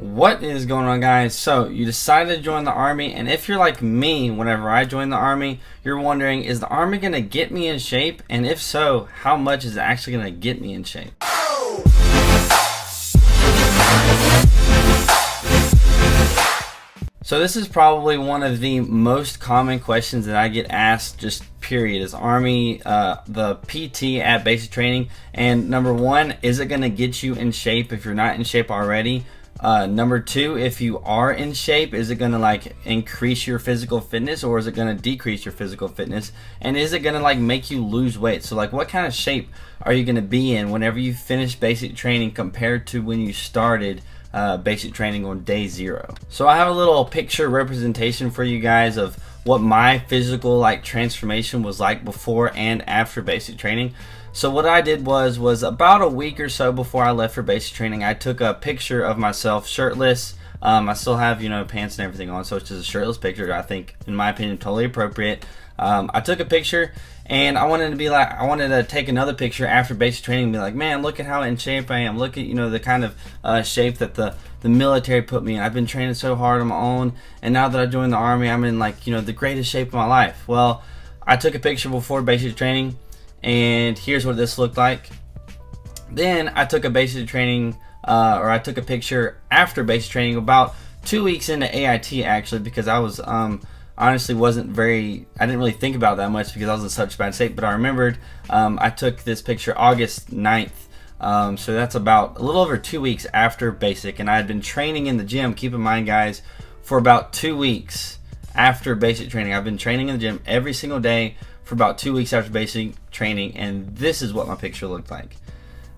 What is going on, guys? So you decided to join the army, and if you're like me, whenever I joined the army, you're wondering, is the army gonna get me in shape? And if so, how much is it actually gonna get me in shape? So this is probably one of the most common questions that I get asked, just period, is Army, the PT at basic training. And number one, is it gonna get you in shape if you're not in shape already? Number two, if you are in shape, is it gonna like increase your physical fitness, or is it gonna decrease your physical fitness? And is it gonna like make you lose weight? So like, what kind of shape are you gonna be in whenever you finish basic training compared to when you started basic training on day 0? So I have a little picture representation for you guys of what my physical like transformation was like before and after basic training. So what I did was about a week or so before I left for basic training, I took a picture of myself shirtless. I still have, you know, pants and everything on, so it's just a shirtless picture. I think, in my opinion, totally appropriate. I took a picture, and I wanted to take another picture after basic training and be like, man, look at how in shape I am. Look at, you know, the kind of shape that the military put me in. I've been training so hard on my own, and now that I joined the army, I'm in like, you know, the greatest shape of my life. Well, I took a picture before basic training, and here's what this looked like. Then I took a basic training, or I took a picture after basic training about 2 weeks into AIT, actually, because I was honestly I didn't really think about that much because I was in such bad shape. But I remembered I took this picture August 9th, so that's about a little over 2 weeks after basic, and I had been training in the gym, keep in mind guys, for about 2 weeks after basic training. I've been training in the gym every single day for about 2 weeks after basic training, and this is what my picture looked like.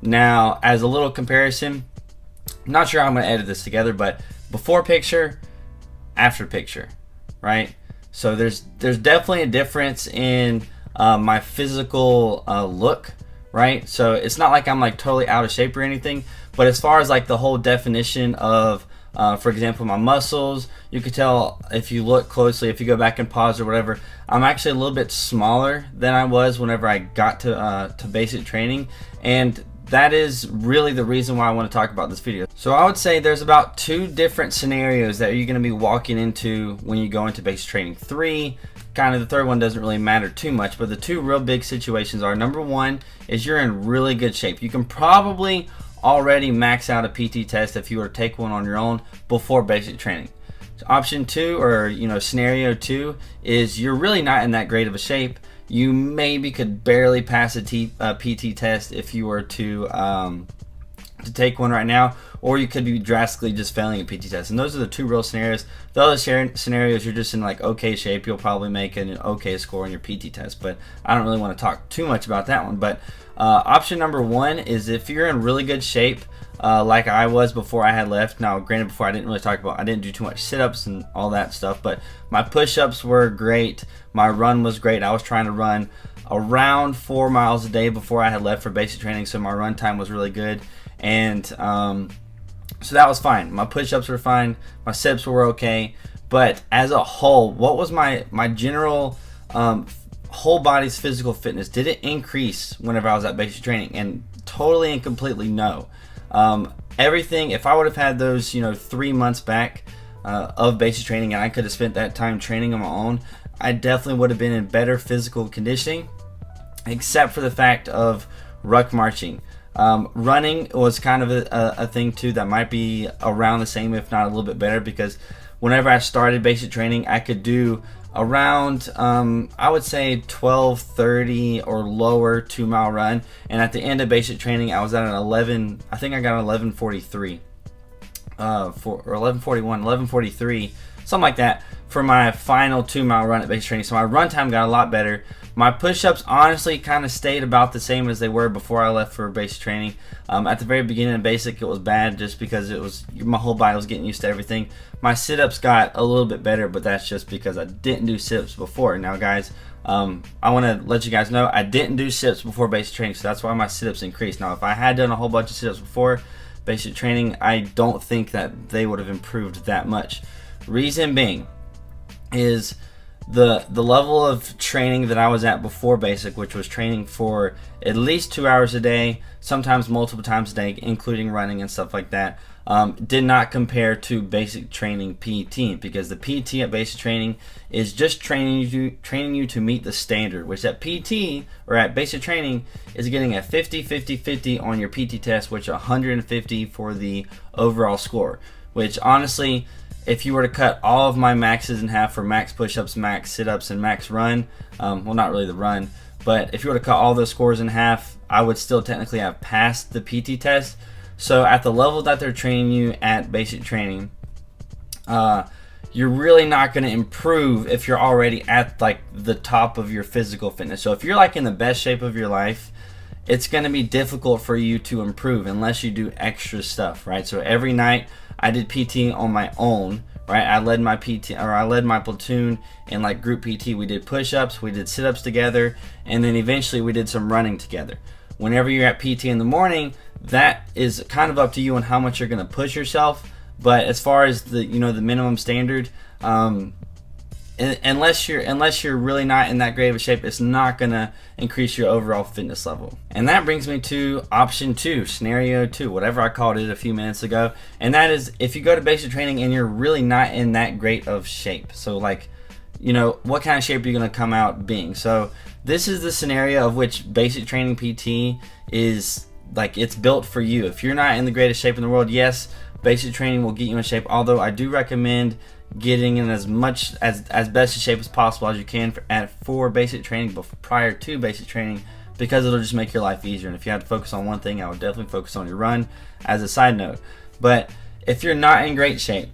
Now, as a little comparison, I'm not sure how I'm going to edit this together, but before picture, after picture, right? So there's definitely a difference in my physical look, right? So it's not like I'm like totally out of shape or anything, but as far as like the whole definition of for example, my muscles, you could tell if you look closely, if you go back and pause or whatever, I'm actually a little bit smaller than I was whenever I got to basic training, and that is really the reason why I want to talk about this video. So I would say there's about 2 different scenarios that you're going to be walking into when you go into basic training. 3, kind of the third one doesn't really matter too much, but the 2 real big situations are, number 1 is you're in really good shape. You can probably already max out a PT test if you were to take one on your own before basic training. So option 2, or you know, scenario 2, is you're really not in that great of a shape. You maybe could barely pass a PT test if you were to take one right now, or you could be drastically just failing a PT test. And those are the 2 real scenarios. The other scenarios, you're just in like okay shape. You'll probably make an okay score on your PT test, but I don't really want to talk too much about that one. But option number 1 is if you're in really good shape, like I was before I had left. Now, granted, before I didn't do too much sit-ups and all that stuff, but my push-ups were great. My run was great. I was trying to run around 4 miles a day before I had left for basic training, so my run time was really good. And so that was fine. My push-ups were fine. My sit-ups were okay. But as a whole, what was my general whole body's physical fitness? Did it increase whenever I was at basic training? And totally and completely no. Everything, if I would have had those, you know, 3 months back of basic training, and I could have spent that time training on my own, I definitely would have been in better physical conditioning, except for the fact of ruck marching. Running was kind of a thing too that might be around the same, if not a little bit better, because whenever I started basic training, I could do around I would say 12:30 or lower 2-mile run, and at the end of basic training I was at an 11, I think I got an 11:43 or 11:41, 11:43, something like that, for my final 2-mile run at basic training. So my run time got a lot better. My push-ups honestly kind of stayed about the same as they were before I left for basic training. At the very beginning of basic, it was bad just because it was, my whole body was getting used to everything. My sit-ups got a little bit better, but that's just because I didn't do sit-ups before. Now guys, I want to let you guys know I didn't do sit-ups before basic training, so that's why my sit-ups increased. Now if I had done a whole bunch of sit-ups before basic training, I don't think that they would have improved that much. Reason being is the level of training that I was at before basic, which was training for at least 2 hours a day, sometimes multiple times a day, including running and stuff like that, did not compare to basic training PT, because the PT at basic training is just training you to meet the standard, which at PT or at basic training is getting a 50 50 50 on your PT test, which 150 for the overall score, which honestly, if you were to cut all of my maxes in half for max push-ups, max sit-ups, and max run, well, not really the run, but if you were to cut all those scores in half, I would still technically have passed the PT test. So at the level that they're training you at basic training, you're really not going to improve if you're already at like the top of your physical fitness. So if you're like in the best shape of your life, it's going to be difficult for you to improve unless you do extra stuff, right? So every night I did PT on my own, right? I led my platoon in like group PT. We did push-ups, we did sit-ups together, and then eventually we did some running together. Whenever you're at PT in the morning, that is kind of up to you on how much you're going to push yourself. But as far as the the minimum standard, unless you're really not in that great of a shape, it's not going to increase your overall fitness level. And that brings me to option 2, scenario 2, whatever I called it a few minutes ago. And that is if you go to basic training and you're really not in that great of shape. So like, what kind of shape are you going to come out being? So this is the scenario of which basic training PT is like, it's built for you. If you're not in the greatest shape in the world, yes, basic training will get you in shape, although I do recommend getting in as best a shape as possible as you can for basic training prior to basic training, because it'll just make your life easier. And if you have to focus on one thing, I would definitely focus on your run as a side note. But if you're not in great shape,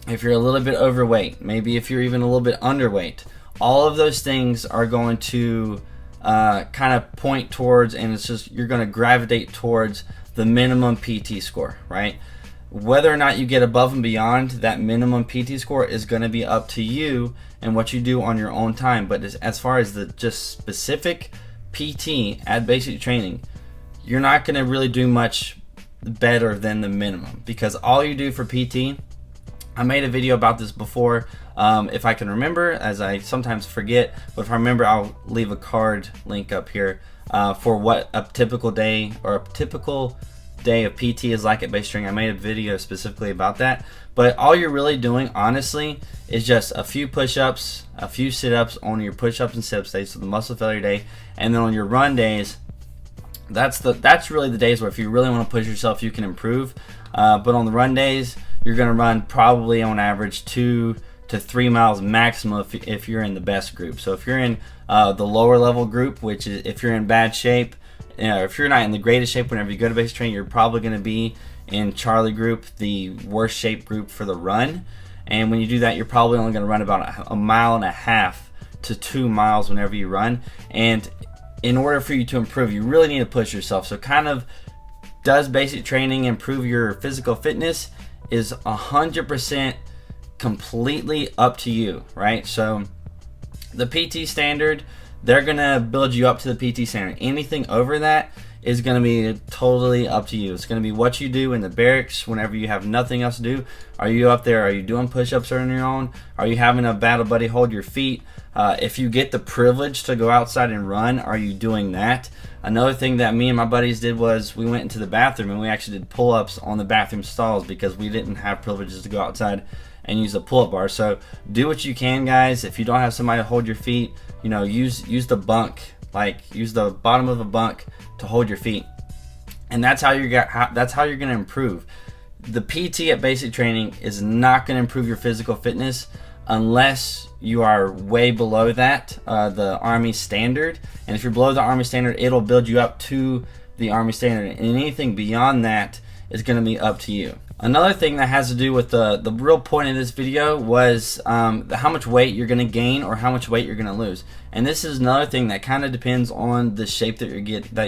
if you're a little bit overweight, maybe if you're even a little bit underweight, all of those things are going to kind of point towards, and it's just, you're going to gravitate towards the minimum PT score, right? Whether or not you get above and beyond that minimum PT score is going to be up to you and what you do on your own time. But as far as the just specific PT at basic training, you're not going to really do much better than the minimum, because all you do for PT, I made a video about this before, if I can remember, as I sometimes forget, but if I remember, I'll leave a card link up here for what a typical day or a typical day of PT is like at basic training. I made a video specifically about that. But all you're really doing, honestly, is just a few push-ups, a few sit-ups on your push-ups and sit-ups days, so the muscle failure day, and then on your run days, that's really the days where if you really want to push yourself, you can improve. But on the run days, you're going to run probably on average 2 to 3 miles maximum if you're in the best group. So if you're in the lower level group, which is if you're in bad shape, if you're not in the greatest shape whenever you go to basic training, you're probably going to be in Charlie group, the worst shape group for the run. And when you do that, you're probably only going to run about a mile and a half to 2 miles whenever you run. And in order for you to improve, you really need to push yourself. So kind of, does basic training improve your physical fitness? Is 100% completely up to you, right? So the PT standard, they're gonna build you up to the PT standard. Anything over that is gonna be totally up to you. It's gonna be what you do in the barracks whenever you have nothing else to do. Are you up there? Are you doing push-ups on your own? Are you having a battle buddy hold your feet? If you get the privilege to go outside and run, are you doing that? Another thing that me and my buddies did was we went into the bathroom and we actually did pull-ups on the bathroom stalls because we didn't have privileges to go outside and use a pull-up bar. So do what you can, guys. If you don't have somebody to hold your feet, use the bunk, like use the bottom of a bunk to hold your feet, and that's how you're gonna improve. The PT at basic training is not gonna improve your physical fitness unless you are way below that, the Army standard. And if you're below the Army standard, it'll build you up to the Army standard, and anything beyond that is going to be up to you. Another thing that has to do with the real point of this video was how much weight you're going to gain or how much weight you're going to lose. And this is another thing that kind of depends on the shape that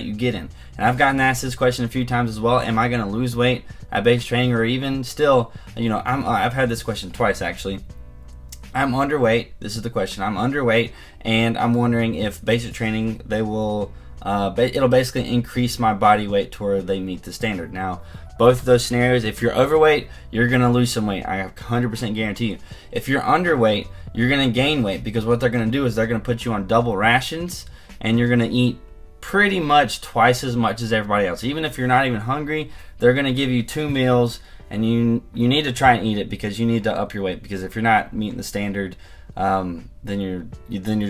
you get in. And I've gotten asked this question a few times as well. Am I going to lose weight at basic training, or even still? I've had this question twice actually. I'm underweight. This is the question. I'm underweight, and I'm wondering if basic training it'll basically increase my body weight to where they meet the standard. Now, both of those scenarios. If you're overweight, you're going to lose some weight. I 100% guarantee you. If you're underweight, you're going to gain weight, because what they're going to do is they're going to put you on double rations, and you're going to eat pretty much twice as much as everybody else. Even if you're not even hungry, they're going to give you 2 meals, and you need to try and eat it, because you need to up your weight. Because if you're not meeting the standard, then you're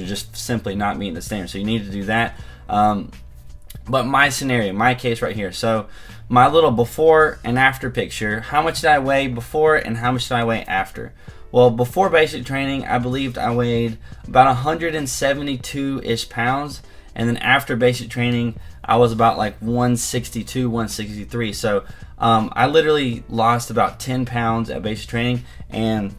just simply not meeting the standard. So you need to do that. But my scenario, my case right here. So my little before and after picture. How much did I weigh before and how much did I weigh after? Well, before basic training, I believed I weighed about 172-ish pounds. And then after basic training, I was about like 162, 163. So I literally lost about 10 pounds at basic training. And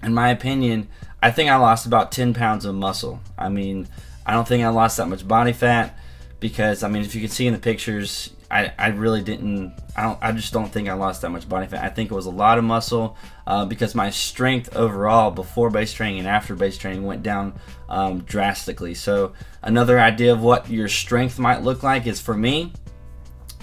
in my opinion, I think I lost about 10 pounds of muscle. I mean, I don't think I lost that much body fat, because I mean, if you can see in the pictures, I really didn't. I just don't think I lost that much body fat. I think it was a lot of muscle, because my strength overall before base training and after base training went down drastically. So another idea of what your strength might look like is, for me,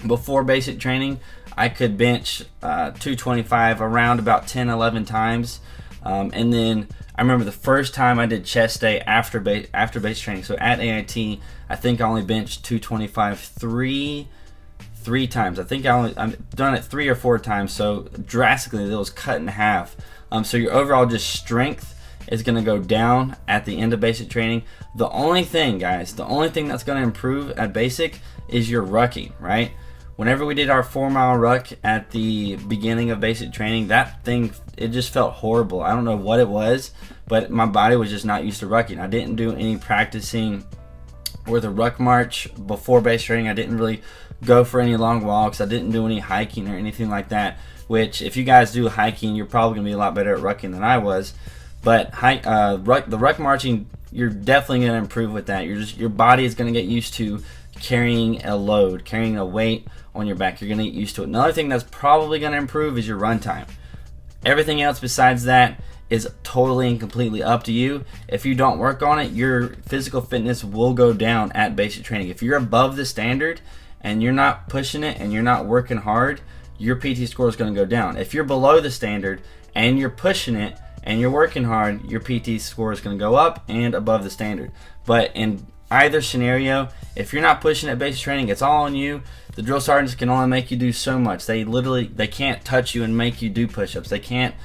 before basic training, I could bench 225 around about 10, 11 times, and then I remember the first time I did chest day after base training. So at AIT, I think I only benched 225 three times. I think I've done it 3 or 4 times. So drastically, it was cut in half. So your overall just strength is going to go down at the end of basic training. The only thing, guys, the only thing that's going to improve at basic is your rucking, right? Whenever we did our 4-mile ruck at the beginning of basic training, that thing, it just felt horrible. I don't know what it was, but my body was just not used to rucking. I didn't do any practicing with a ruck march before basic training. I didn't really go for any long walks. I didn't do any hiking or anything like that, which if you guys do hiking, you're probably going to be a lot better at rucking than I was. But the ruck marching, you're definitely going to improve with that. Your body is going to get used to carrying a load, carrying a weight on your back. You're going to get used to it. Another thing that's probably going to improve is your run time. Everything else besides that is totally and completely up to you. If you don't work on it, your physical fitness will go down at basic training. If you're above the standard and you're not pushing it and you're not working hard, your PT score is going to go down. If you're below the standard and you're pushing it and you're working hard, your PT score is going to go up and above the standard. But in either scenario, if you're not pushing at basic training, it's all on you. The drill sergeants can only make you do so much. They can't touch you and make you do push-ups. They can't,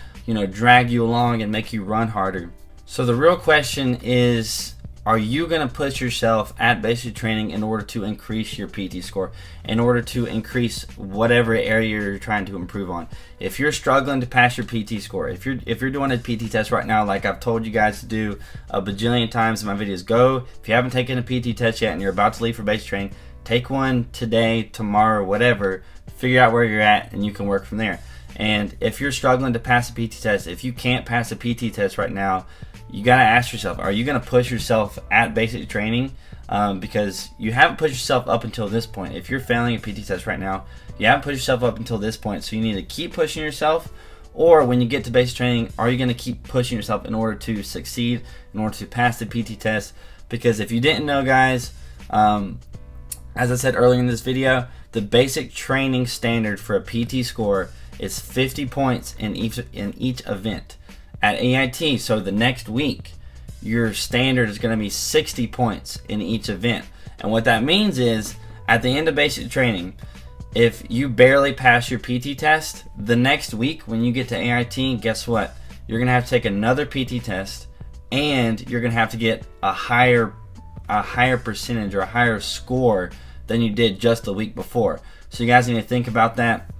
drag you along and make you run harder. So the real question is, are you going to push yourself at basic training in order to increase your PT score, in order to increase whatever area you're trying to improve on? If you're struggling to pass your PT score, if you're doing a PT test right now, like I've told you guys to do a bajillion times in my videos, go, if you haven't taken a PT test yet and you're about to leave for basic training, take one today, tomorrow, whatever, figure out where you're at, and you can work from there. And if you're struggling to pass a PT test, if you can't pass a PT test right now, you got to ask yourself, are you going to push yourself at basic training? Because you haven't pushed yourself up until this point. If you're failing a PT test right now, you haven't pushed yourself up until this point, so you need to keep pushing yourself. Or when you get to basic training, are you going to keep pushing yourself in order to succeed, in order to pass the PT test? Because if you didn't know, guys, as I said earlier in this video, the basic training standard for a PT score is 50 points in each event. At AIT, so the next week, your standard is going to be 60 points in each event. And what that means is, at the end of basic training, if you barely pass your PT test, the next week when you get to AIT, guess what? You're going to have to take another PT test, and you're going to have to get a higher percentage or a higher score than you did just the week before. So you guys need to think about that.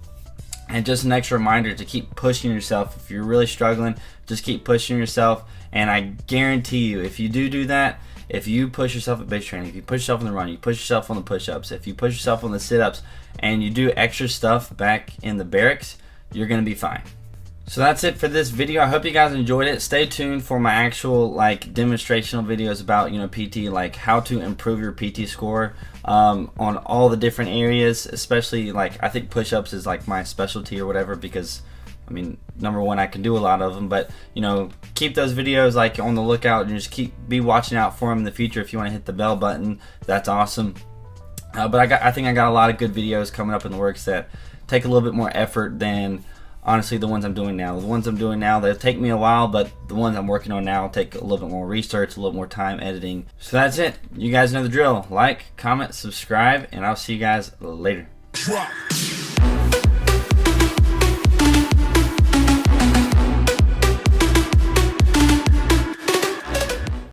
And just an extra reminder to keep pushing yourself. If you're really struggling, just keep pushing yourself. And I guarantee you, if you do that, if you push yourself at base training, if you push yourself on the run, you push yourself on the push-ups, if you push yourself on the sit-ups, and you do extra stuff back in the barracks, you're going to be fine. So that's it for this video. I hope you guys enjoyed it. Stay tuned for my actual demonstrational videos about PT, like how to improve your PT score on all the different areas, especially I think push-ups is my specialty or whatever, because I mean, number one, I can do a lot of them, but keep those videos on the lookout and just be watching out for them in the future. If you want to hit the bell button, that's awesome. But I think I got a lot of good videos coming up in the works that take a little bit more effort than honestly the ones I'm doing now. The ones I'm doing now, they'll take me a while, but the ones I'm working on now take a little bit more research, a little more time editing. So that's it. You guys know the drill. Like, comment, subscribe, and I'll see you guys later.